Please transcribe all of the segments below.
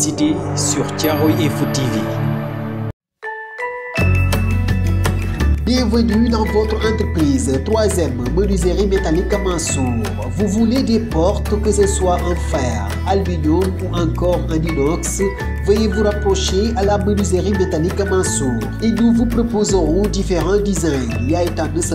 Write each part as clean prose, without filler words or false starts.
publicité sur Thiaroye Info TV. Bienvenue dans votre entreprise 3e menuiserie métallique Mansour. Vous voulez des portes, que ce soit en fer, aluminium ou encore en inox, veuillez vous rapprocher à la menuiserie métallique Mansour et nous vous proposerons différents designs.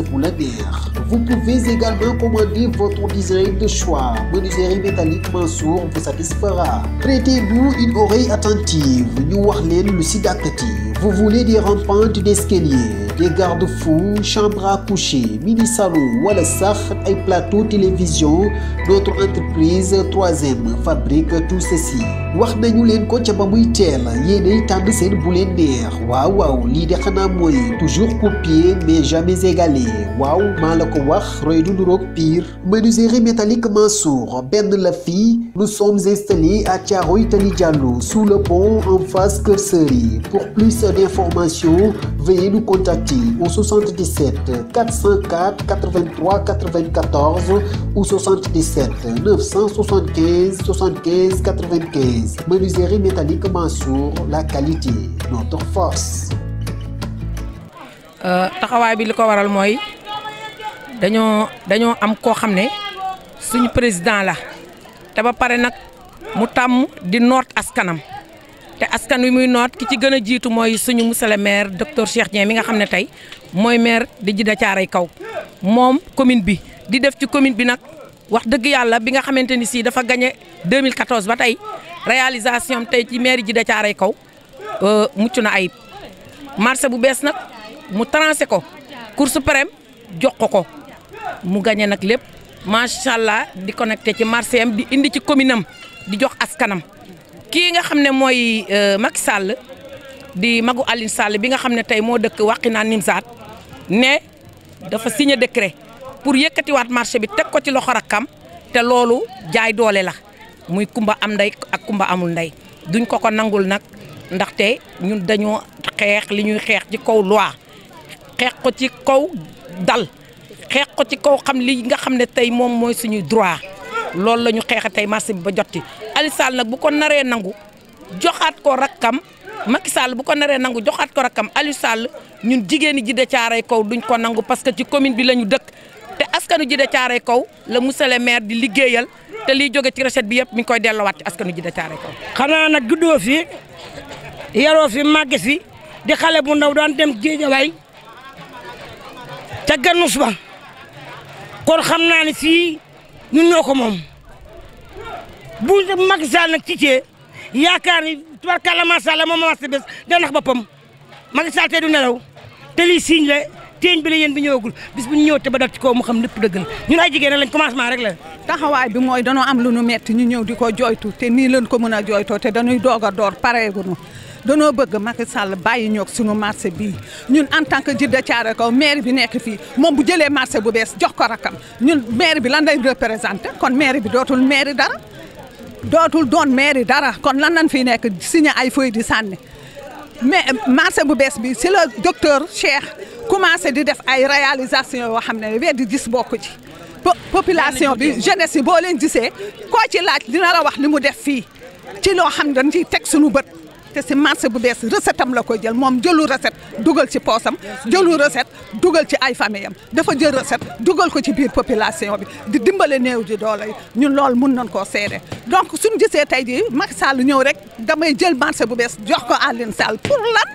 Pour la mer. Vous pouvez également commander votre design de choix. Menuiserie métallique Mansour vous satisfera. Prêtez-nous une oreille attentive. Nous warlen le sidakati. Vous voulez des rampantes d'escalier, des garde-fous, chambres à coucher, mini-salon, wala sax et plateau télévision. Notre entreprise 3e fabrique tout ceci. Wax nañu leen ko ca ba muy teel yéenay tànn seen bu leen neex. Waaw lii de xanaa mooy toujours copier mais jamais égalé. Waaw maa la ko wax roy du nuroog pire. Menuiserie métallique Mansour benn la fii. Nous sommes installés à Thiaroye Tali Diallo sous le pont en face Keur Seri. Pour plus d'informations, veuillez nous contacter au 77 404 83 94 ou 77 975 75 95. Menuiserie métallique Mansour, la qualité, notre force. taxawaay bi li ko waral mooy dañoo am koo xam ne suñu président la te ba pare nag mu tàmm di noot askanam te askan wi muy noot ki ci gën a jiitu mooy suñu monsieur le maire docteur Cheikh Dieng mi nga xam ne tey mooy maire di Djiddah Thiaroye Kaw moom commune bi di def ci commune bi nag wax dëgg yàlla bi nga xamante ni si dafa gagné 2014 ba tey réalisation tey ci maire Djiddah Thiaroye Kaw mucc na ayib marché bu bees nag mu trancé ko Cour suprême jox ko mu gagné nag lépp macha allah di connecté ci marché am di indi ci commune am di jox askanam. kii nga xam ne mooy Macky Sall di magu Aline Sall bi nga xam ne tey moo dëkk Wakhinane Nimzatt ne dafa signé décret pour yëkkatiwaat marché bi teg ko ci loxo rakkam te loolu jaay doole la muy kumba am ndey ak kumba amul ndey duñ ko nangul nag ndaxte ñun dañoo xeex li ñuy xeex ci kaw loi xeex ko ci kaw dal xeex ko ci kaw xam li nga xam ne tey moom mooy suñuy droit loolu la ñu xeexa tey marché bi ba jotti Aliou Sall nag bu ko naree nangu joxaat ko rakkam Macky Sall bu ko naree nangu joxaat ko rakkam Aliou Sall ñun jigéen ñi Djiddah Thiaroye Kaw duñ ko nangu parce que ci commune bi la ñu dëkk te askanu Djiddah Thiaroye Kaw la monsieur le maire di liggéeyal te liy jóge ci recette bi yëpp mi ngi koy delloowaat ci askanu Djiddah Thiaroye Kaw. xanaa nag juddoo fi yaroo fi màgge fi di xale bu ndaw daan dem Géejawaay ca Ganus ba kon xam naa ne fii ñun ñoo ko moom bu Macky Sall nag cicee yaakaar ni tubarkalla macha allah moom marché bés da nax boppam Macky Sall te du nelaw te lii signe la teeñ bi la yéen bi ñëwagul bis bu ñu ñëw te ba dal ci kaw mu xam lépp dëgg la ñun ay jigéen lañ commencement rek la. taxawaay bi mooy danoo am lu nu metti ñu ñëw di ko jooytu te nii leen ko mën a jooytoo te dañuy doog a door pareeguñu danoo bëgg Macky Sall bàyyi ñoog suñu marché bii ñun en tant que Djiddah Thiaroye Kaw maire bi nekk fii moom bu jëlee marché bu bees jox ko rakam ñun maire bi lan lay représenté kon maire bi dootul maire dara dootul doon maire dara kon lan lañ fiy nekk signé ay feuilles di sànni mais marché bu bees bi si la docteur Cheikh commencé di def ay réalisation yoo xam ne weddi gis bokku ci population bi jeunesse yi boo leen gisee koo ci laaj dina la wax li mu def fii ci loo xam ne dañ ciy teg suñu bët te si marché bu bees recette am la koy jël moom jëlu recette dugal ci poosam jëlu recette dugal ci ay famille am dafa jël recette dugal ko ci biir population bi di dimbale néew ji doole yi ñun loolu mun nañ koo seede donc suñu gisee tey jii Macky Sall ñëw rek damay jël marché bu bees jox ko Aline Sall pour lan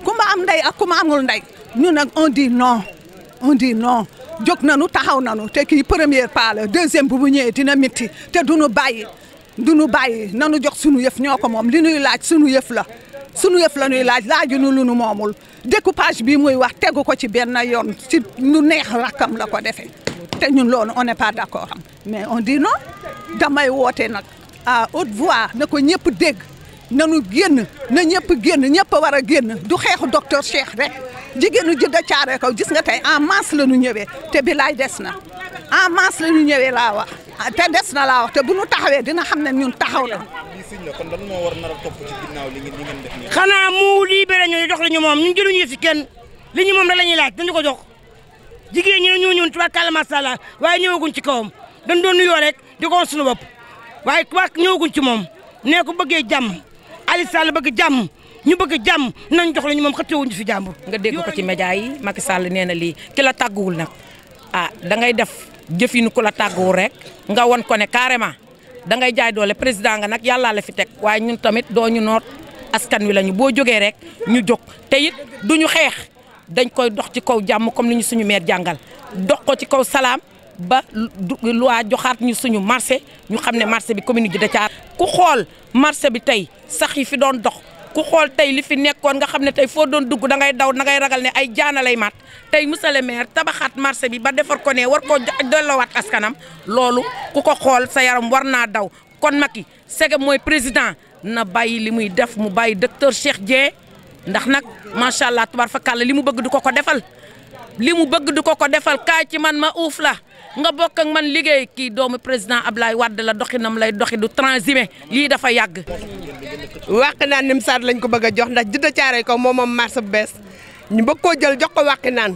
ku ma am ndey ak ku ma amul ndey ñun nag on dit non jóg nañu taxaw nañu te kii première pas la deuxième bu ñëwee dina métti te duñu bàyyi nanu jox sunu yëf ñoo ko moom li ñuy laaj sunu yëf la ñuy laaj laajunu lu nu moomul découpage bi muy wax tegu ko ci benn yoon ci lu neex rakkam la ko defee te ñun loolu on n'est pas d'accord mais on dit non damay woote nag à haute voix na ko ñëpp dégg nanu génn na ñëpp génn ñëpp war a génn du xeexu docteur Cheikh rek jigéenu Djiddah Thiaroye Kaw gis nga tey en masse la ñu ñëwee te bilaay des na en masse la ñu ñëwee laa wax te des na laa wax te bu ñu taxawee dina xam ne ñun taxaw na. xanaa mu libéré ñu jox la ñu moom ñun jëluñu fi kenn li ñu moom da la ñuy laaj dañu ko jox jigéen ñi ne ñëw tubaarkalla macha allah waaye ñëwaguñ ci kawam dañ doon nuyoo rek di ko woon suñu bopp waaye tubaar ñëwaguñ ci moom nee ko bëggee jàmm Aliou Sall bëgg jàmm ñu bëgg jàmm nañ jox la ñu moom xëccewuñu fi jàmbur. nga dégg ko ci média yi Macky Sall nee na lii ki la tàgguwul nag da ngay def jëfinu ku la tàgguwul rek nga won ko ne carrément da ngay jaay doole président nga nag yàllaa la fi teg waaye ñun tamit doo ñu noot askan wi lañu boo jógee rek ñu jóg te it duñu xeex dañ koy dox ci kaw jàmm comme li ñu suñu maire jàngal dox ko ci kaw salaam ba loi joxaat ñu suñu marché ñu xam ne marché bi commune Djiddah Thiaroye ku xool marché bi tey sax yi fi doon dox ku xool tey li fi nekkoon nga xam ne tey foo doon dugg da ngay daw da ngay ragal ne ay jaana lay mat tey monsieur le maire tabaxaat marché bi ba defar ko ne war koo delloowaat askanam loolu ku ko xool sa yaram war naa daw kon Macky sege mooy président na bàyyi li muy def mu bàyyi docteur Cheikh Dieng ndax nag macha allah tubaar fakàlla li mu bëgg du ko ko defal li mu bëgg du ko ko defal kaay ci man ma uuf la nga bokk ak man liggéey kii doomu président Ablaye Wade la doxinam lay doxi du transhumé lii dafa yàgg. Wakhinane Nimzatt lañ ko bëgg a jox ndax Djiddah Thiaroye Kaw moom marché bu bees ñu bëgg koo jël jox ko Wakhinane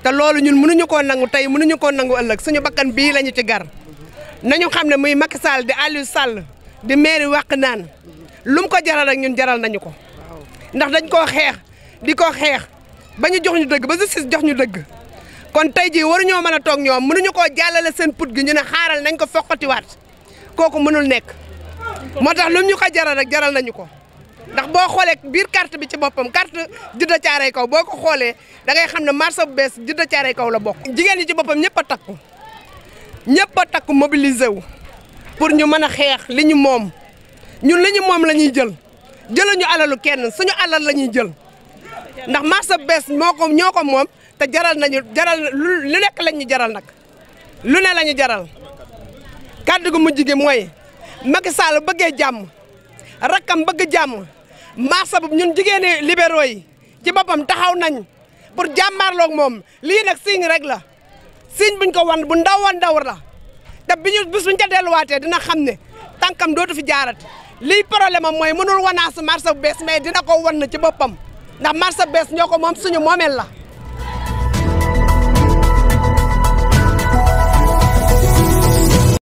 te loolu ñun mënuñu koo nangu tey mënuñu koo nangu ëllëg suñu bakkan bii lañu ci gar nañu xam ne muy Macky Sall di Aliou Sall di maire Wakhinane lu mu ko jaral rek ñun jaral nañu ko ndax dañ koo xeex di ko xeex ba ñu jox ñu dëgg ba justice jox ñu dëgg kon tey jii waruñoo mën a toog ñoom mënuñu koo jàllale seen put gi ñu ne xaaral nañ ko foqatiwaat kooku mënul nekk moo tax lu ñu ko jaral rek jaral nañu ko ndax boo xoolee biir carte bi ci boppam carte Djiddah Thiaroye Kaw boo ko xoolee da ngay xam ne marché bu bees Djiddah Thiaroye Kaw la bokk. jigéen ñi ci boppam ñëpp a takku mobilisé wu pour ñu mën a xeex li ñu moom ñun li ñu moom la ñuy jël jëluñu alalu kenn suñu alal la ñuy jël ndax marché bu bees ñoo ko moom te jaral lu nekk lañ ñu jaral nag lu ne la ñu jaral kàddu gu mujj gi mooy Macky Sall bëggee jàmm rakkam bëgg jàmm marché bu ñun jigéeni libéraux yi ci boppam taxaw nañ pour jàmmaarloog moom lii nag signe rek la signe buñ ko wan bu ndaw la te bis buñ ca delluwaatee dina xam ne tànkam dootu fi jaarati lii problème am mooy mënul wanaasu marché bu bees mais dina ko wan na ci boppam ndax marché bu bees ñoo ko moom suñu moomeel la